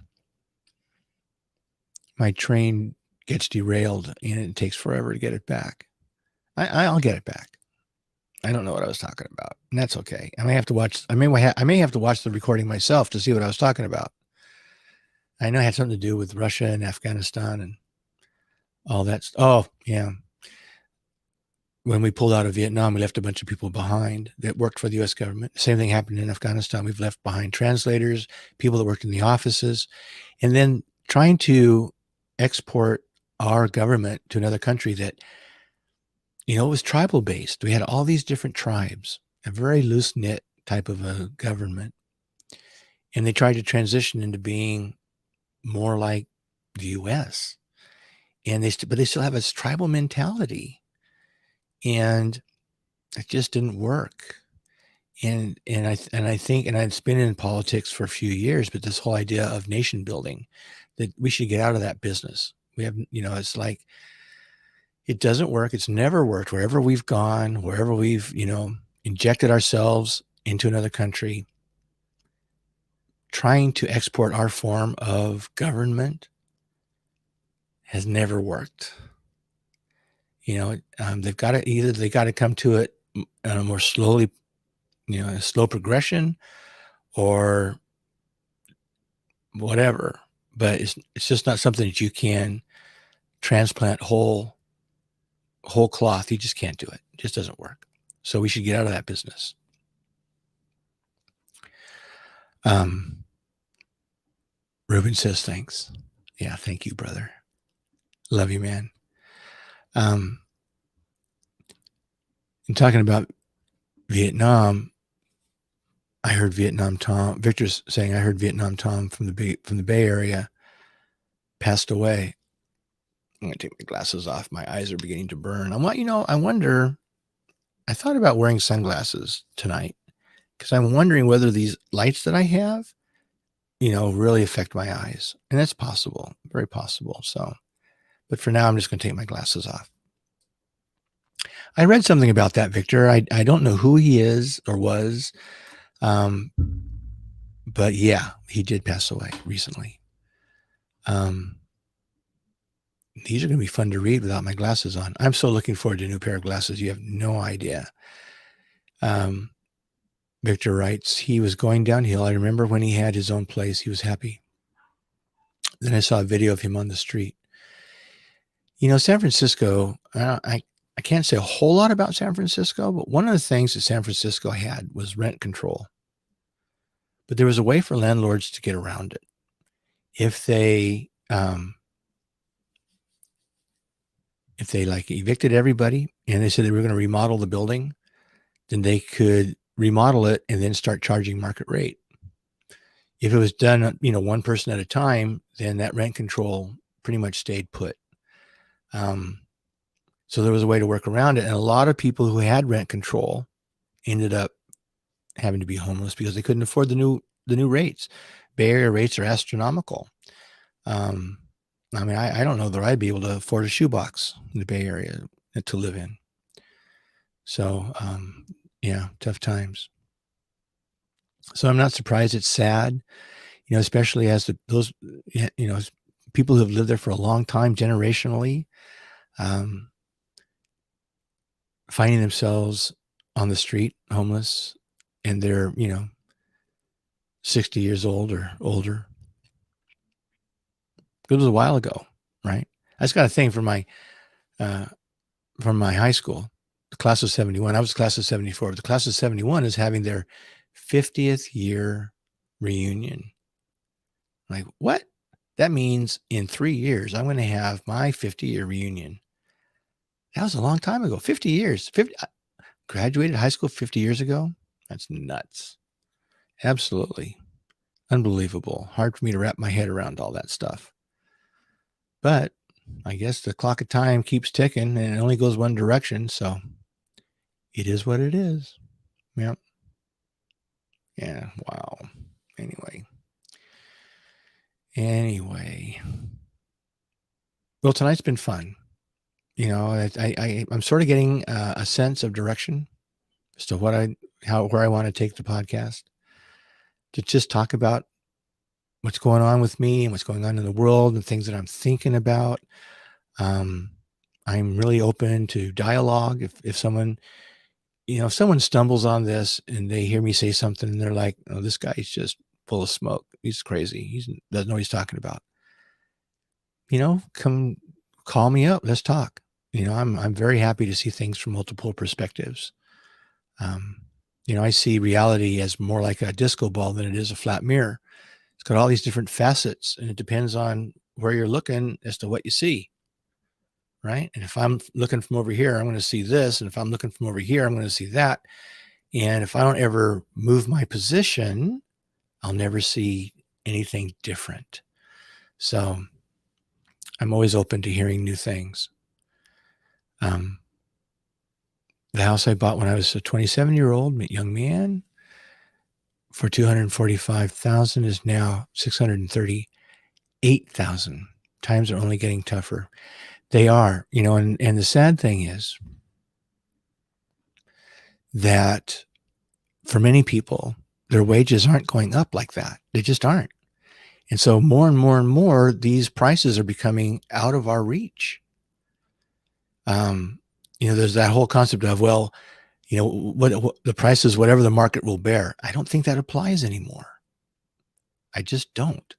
my train gets derailed and it takes forever to get it back. I'll get it back. I don't know what I was talking about, and that's okay. I may have to watch. I may have to watch the recording myself to see what I was talking about. I know it had something to do with Russia and Afghanistan and all that. Oh, yeah. When we pulled out of Vietnam, we left a bunch of people behind that worked for the U.S. government. Same thing happened in Afghanistan. We've left behind translators, people that worked in the offices, and then trying to export our government to another country that, it was tribal based. We had all these different tribes, a very loose knit type of a government. And they tried to transition into being more like the US. And but they still have this tribal mentality. And it just didn't work. And I think, and I've been in politics for a few years, but this whole idea of nation building, that we should get out of that business. We have, it's like, it doesn't work. It's never worked wherever we've gone, wherever we've, injected ourselves into another country, trying to export our form of government has never worked. They've got to come to it more slowly, a slow progression or whatever, but it's just not something that you can transplant whole cloth. You just can't do it. It just doesn't work. So we should get out of that business. Ruben says, thanks. Yeah. Thank you, brother. Love you, man. I'm talking about Vietnam. I heard Vietnam Tom. Victor's saying I heard Vietnam Tom from the Bay Area passed away. I'm gonna take my glasses off. My eyes are beginning to burn. I wonder. I thought about wearing sunglasses tonight because I'm wondering whether these lights that I have, really affect my eyes, and that's possible, very possible. So, but for now, I'm just gonna take my glasses off. I read something about that, Victor. I don't know who he is or was. But yeah, he did pass away recently. These are going to be fun to read without my glasses on. I'm so looking forward to a new pair of glasses. You have no idea. Victor writes, he was going downhill. I remember when he had his own place, he was happy. Then I saw a video of him on the street. San Francisco, I can't say a whole lot about San Francisco, but one of the things that San Francisco had was rent control. But there was a way for landlords to get around it. If they like evicted everybody and they said they were going to remodel the building, then they could remodel it and then start charging market rate. If it was done, one person at a time, then that rent control pretty much stayed put. So there was a way to work around it. And a lot of people who had rent control ended up having to be homeless because they couldn't afford the new rates. Bay Area rates are astronomical. I don't know that I'd be able to afford a shoebox in the Bay Area to live in. So, yeah, tough times. So I'm not surprised. It's sad, especially as those people who have lived there for a long time, generationally, finding themselves on the street, homeless, and they're, 60 years old or older. It was a while ago, right? I just got a thing from my high school, the class of 71. I was class of 74. The class of 71 is having their 50th year reunion. Like, what? That means in 3 years, I'm going to have my 50-year reunion. That was a long time ago. 50 years. Graduated high school 50 years ago? That's nuts. Absolutely. Unbelievable. Hard for me to wrap my head around all that stuff. But I guess the clock of time keeps ticking and it only goes one direction. So it is what it is. Yep. Yeah. Wow. Anyway. Well, tonight's been fun. I'm sort of getting a sense of direction as to where I want to take the podcast, to just talk about what's going on with me and what's going on in the world and things that I'm thinking about. I'm really open to dialogue. If someone if someone stumbles on this and they hear me say something and they're like, oh, this guy's just full of smoke. He's crazy. He doesn't know what he's talking about. Come call me up. Let's talk. I'm very happy to see things from multiple perspectives. I see reality as more like a disco ball than it is a flat mirror. It's got all these different facets, and it depends on where you're looking as to what you see. Right. And if I'm looking from over here, I'm going to see this. And if I'm looking from over here, I'm going to see that. And if I don't ever move my position, I'll never see anything different. So I'm always open to hearing new things. The house I bought when I was a 27-year-old young man for $245,000 is now $638,000. Times are only getting tougher. They are, and the sad thing is that for many people, their wages aren't going up like that. They just aren't. And so more and more and more, these prices are becoming out of our reach. There's that whole concept of, well, what the price is, whatever the market will bear. I don't think that applies anymore. I just don't.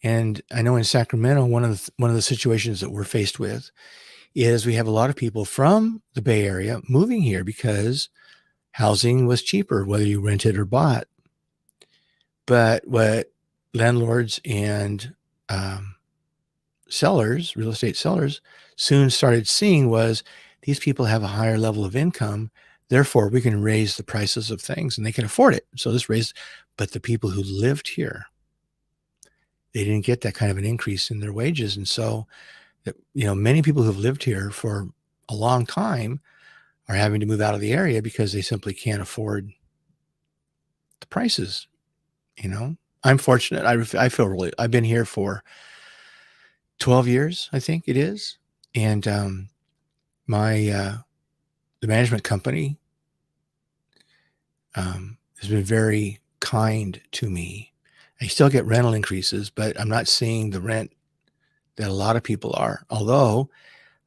And I know in Sacramento, one of the situations that we're faced with is we have a lot of people from the Bay Area moving here because housing was cheaper, whether you rented or bought. But what landlords and sellers, real estate sellers, soon started seeing was these people have a higher level of income. Therefore, we can raise the prices of things and they can afford it. So this raised, but the people who lived here, they didn't get that kind of an increase in their wages. And so, many people who've lived here for a long time are having to move out of the area because they simply can't afford the prices. I'm fortunate. I feel really, I've been here for 12 years, I think it is. And the management company has been very kind to me. I still get rental increases, but I'm not seeing the rent that a lot of people are. Although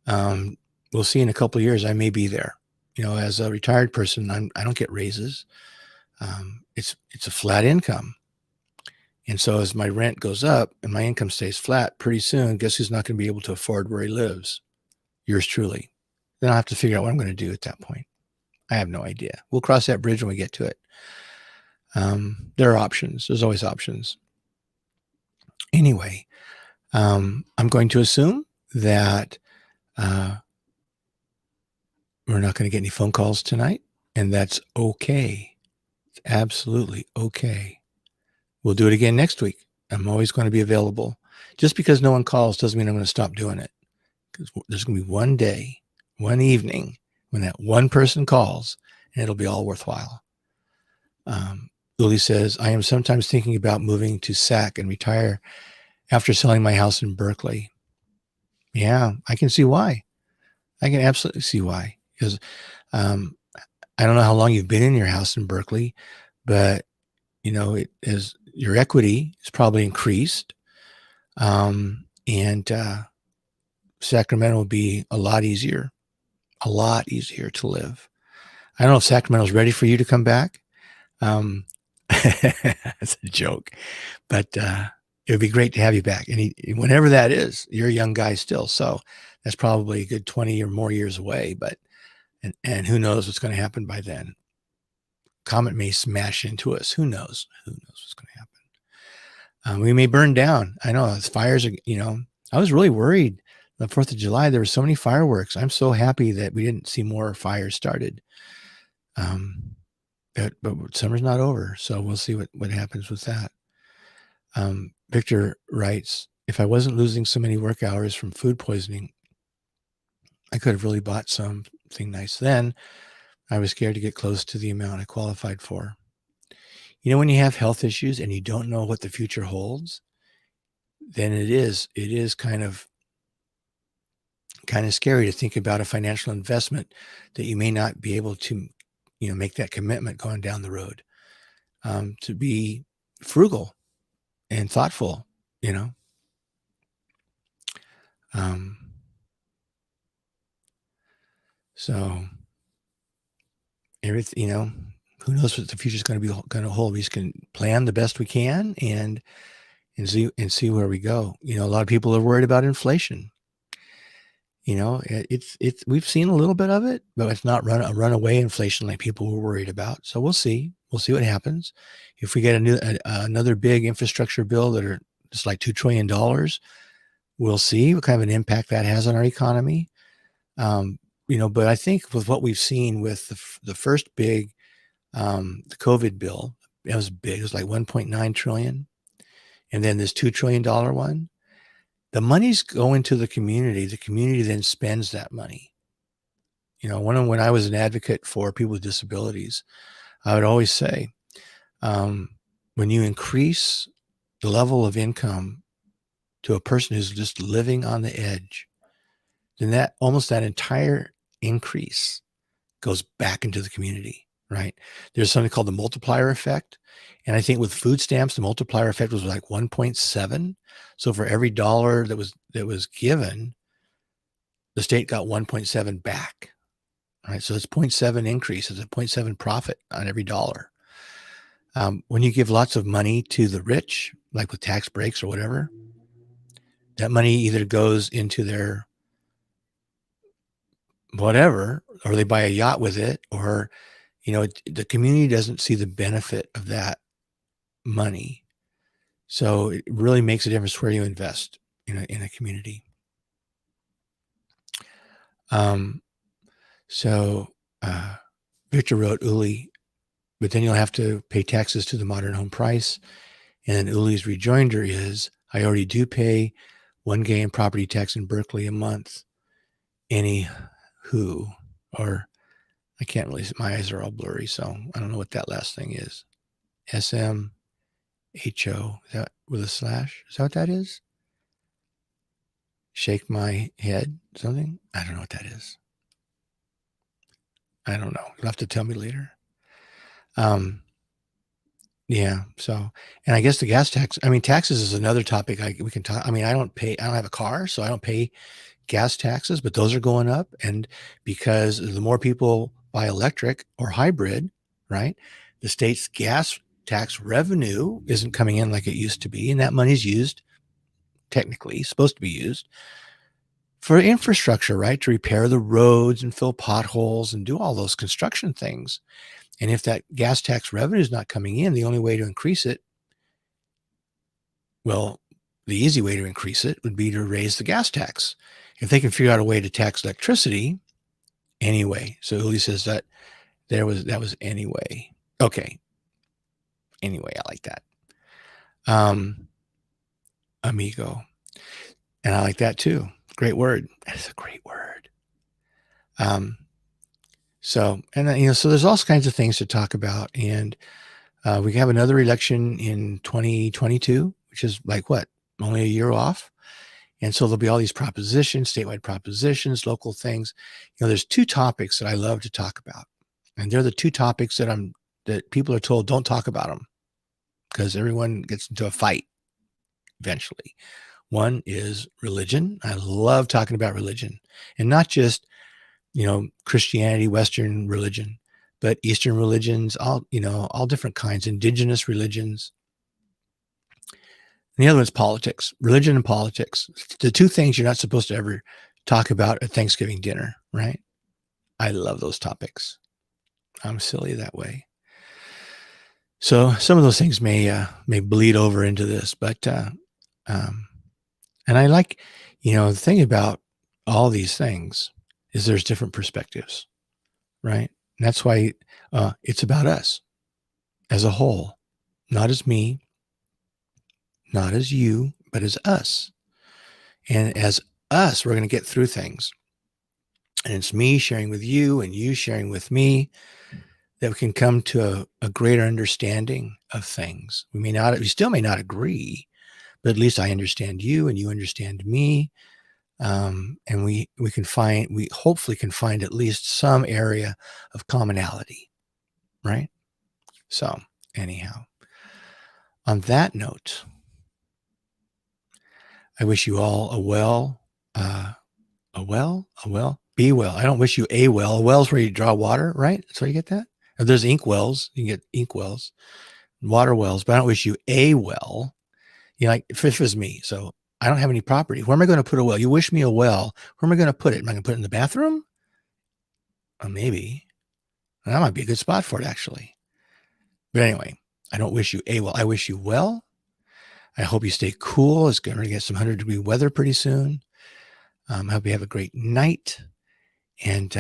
we'll see in a couple of years, I may be there. As a retired person, I don't get raises. It's a flat income. And so as my rent goes up and my income stays flat, pretty soon, guess who's not going to be able to afford where he lives? Yours truly. Then I'll have to figure out what I'm going to do at that point. I have no idea. We'll cross that bridge when we get to it. There are options. There's always options. Anyway, I'm going to assume that we're not going to get any phone calls tonight, and that's okay. It's absolutely okay. We'll do it again next week. I'm always going to be available. Just because no one calls doesn't mean I'm going to stop doing it. Because there's going to be one day, one evening, when that one person calls, and it'll be all worthwhile. Lily says, I am sometimes thinking about moving to SAC and retire after selling my house in Berkeley. Yeah, I can see why. I can absolutely see why. Because I don't know how long you've been in your house in Berkeley, but it is, your equity is probably increased. And Sacramento will be a lot easier to live. I don't know if Sacramento's ready for you to come back. That's a joke, but it would be great to have you back. And whenever that is, you're a young guy still. So that's probably a good 20 or more years away, but, and who knows what's going to happen by then. Comet may smash into us. Who knows what's going to happen. We may burn down. I know fires are, I was really worried the 4th of July. There were so many fireworks. I'm so happy that we didn't see more fires started. But summer's not over. So we'll see what happens with that. Victor writes, if I wasn't losing so many work hours from food poisoning, I could have really bought something nice then. I was scared to get close to the amount I qualified for. When you have health issues and you don't know what the future holds, then it is kind of scary to think about a financial investment that you may not be able to, make that commitment going down the road. To be frugal and thoughtful, So everything, who knows what the future is going to hold. We just can plan the best we can and see where we go. A lot of people are worried about inflation. It's we've seen a little bit of it, but it's not a runaway inflation like people were worried about. So we'll see. We'll see what happens. If we get another big infrastructure bill that are just like $2 trillion, we'll see what kind of an impact that has on our economy. But I think with what we've seen with the first big, the COVID bill, it was big. It was like 1.9 trillion. And then this $2 trillion one, the money's going to the community. The community then spends that money. When I was an advocate for people with disabilities, I would always say, when you increase the level of income to a person who's just living on the edge, then that entire increase goes back into the community, right? There's something called the multiplier effect. And I think with food stamps, the multiplier effect was like 1.7. So for every dollar that was given, the state got 1.7 back, right? So it's 0.7 increase. It's a 0.7 profit on every dollar. When you give lots of money to the rich, like with tax breaks or whatever, that money either goes into their whatever, or they buy a yacht with it, or, the community doesn't see the benefit of that money. So it really makes a difference where you invest in a community. Victor wrote Uli, but then you'll have to pay taxes to the modern home price. And then Uli's rejoinder is, I already do pay one game property tax in Berkeley a month. Anywho, or I can't really, my eyes are all blurry, so I don't know what that last thing is. SMHO, is that with a slash? Is that what that is? Shake my head, something? I don't know what that is. I don't know. You'll have to tell me later. Yeah. So, and I guess the gas tax, taxes is another topic we can talk. I don't have a car, so I don't pay gas taxes, but those are going up. And because the more people buy electric or hybrid, right, the state's gas tax revenue isn't coming in like it used to be. And that money's used, technically supposed to be used for infrastructure, right? To repair the roads and fill potholes and do all those construction things. And if that gas tax revenue is not coming in, the only way to increase it, well, the easy way to increase it would be to raise the gas tax. If they can figure out a way to tax electricity anyway. So Uli says that was anyway. Okay. Anyway, I like that. Amigo. And I like that too. Great word. That's a great word. So there's all kinds of things to talk about. And we have another election in 2022, which is like only a year off. And so there'll be all these propositions, statewide propositions, local things. There's two topics that I love to talk about. And they're the two topics that people are told don't talk about them, because everyone gets into a fight eventually. One is religion. I love talking about religion, and not just, Christianity, Western religion, but Eastern religions, all different kinds, indigenous religions. And the other one's politics, religion and politics. The two things you're not supposed to ever talk about at Thanksgiving dinner, right? I love those topics. I'm silly that way. So some of those things may bleed over into this, but, and I like, the thing about all these things is there's different perspectives, right? And that's why it's about us as a whole, not as me, not as you, but as us. And as us, we're going to get through things. And it's me sharing with you and you sharing with me that we can come to a greater understanding of things. We still may not agree, but at least I understand you and you understand me. And we hopefully can find at least some area of commonality, right? So anyhow, on that note, I wish you all be well. I don't wish you a well. A well is where you draw water, right? So you get that? There's ink wells. You can get ink wells, water wells, but I don't wish you a well. You know, like if it was me, so I don't have any property. Where am I going to put a well? You wish me a well. Where am I going to put it? Am I going to put it in the bathroom? Maybe. That might be a good spot for it, actually. But anyway, I don't wish you a well. I wish you well. I hope you stay cool. It's going to get some 100-degree weather pretty soon. I hope you have a great night. And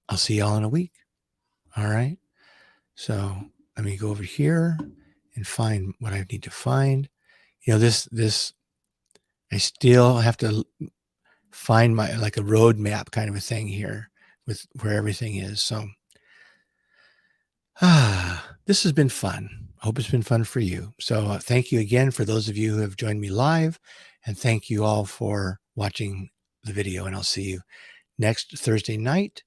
I'll see y'all in a week. All right. So let me go over here and find what I need to find. You know, this, I still have to find my, like a road map kind of a thing here with where everything is. So, this has been fun. I hope it's been fun for you. So thank you again for those of you who have joined me live, and thank you all for watching the video, and I'll see you next Thursday night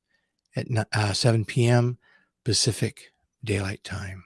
at 7 p.m. Pacific Daylight Time.